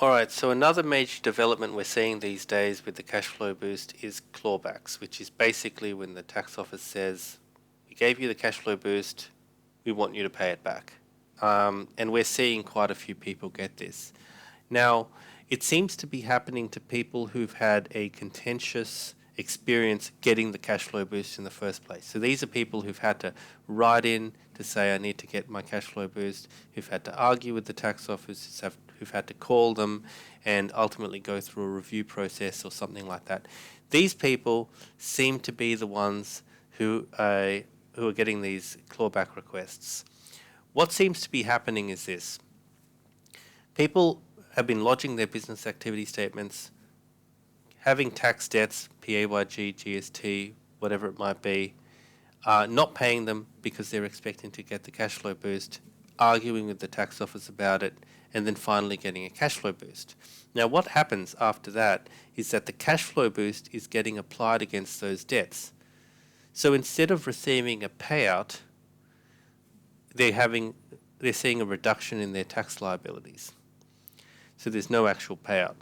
All right, so another major development we're seeing these days with the cash flow boost is clawbacks, which is basically when the tax office says, we gave you the cash flow boost, we want you to pay it back. And we're seeing quite a few people get this. Now, it seems to be happening to people who've had a contentious experience getting the cash flow boost in the first place. So these are people who've had to write in to say, I need to get my cash flow boost, who've had to argue with the tax office, who've had to call them and ultimately go through a review process or something like that. These people seem to be the ones who are getting these clawback requests. What seems to be happening is this. People have been lodging their business activity statements, having tax debts, PAYG, GST, whatever it might be, not paying them because they're expecting to get the cash flow boost, arguing with the tax office about it, and then finally getting a cash flow boost. Now what happens after that is that the cash flow boost is getting applied against those debts. So instead of receiving a payout, they're seeing a reduction in their tax liabilities. So there's no actual payout.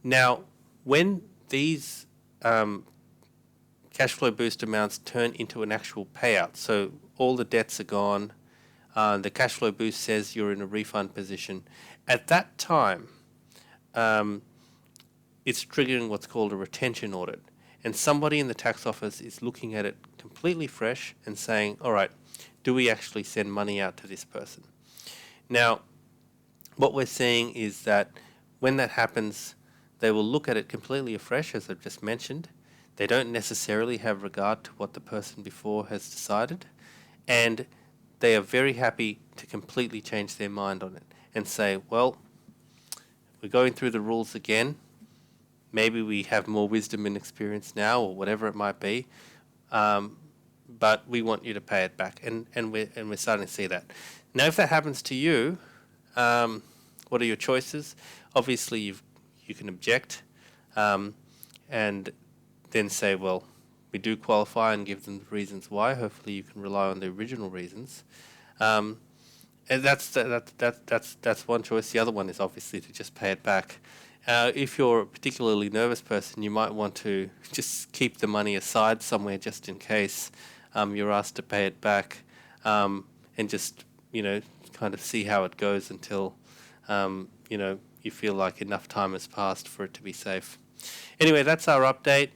Now, when these cash flow boost amounts turn into an actual payout, so all the debts are gone, the cash flow boost says you're in a refund position, at that time, it's triggering what's called a retention audit. And somebody in the tax office is looking at it completely fresh and saying, all right, do we actually send money out to this person? Now, what we're seeing is that when that happens, they will look at it completely afresh, as I've just mentioned. They don't necessarily have regard to what the person before has decided, and they are very happy to completely change their mind on it and say, well, we're going through the rules again. Maybe we have more wisdom and experience now, or whatever it might be, but we want you to pay it back, and we're starting to see that. Now, if that happens to you, what are your choices? Obviously, you can object, and then say, well, we do qualify, and give them the reasons why. Hopefully, you can rely on the original reasons, and that's one choice. The other one is obviously to just pay it back. If you're a particularly nervous person, you might want to just keep the money aside somewhere just in case you're asked to pay it back, and just kind of see how it goes until you feel like enough time has passed for it to be safe. Anyway, that's our update.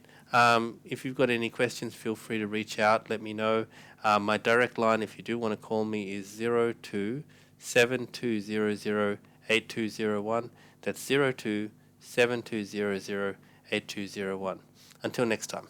If you've got any questions, feel free to reach out. Let me know. My direct line, if you do want to call me, is 02-7200-8201. That's 02-7200-8201. Until next time.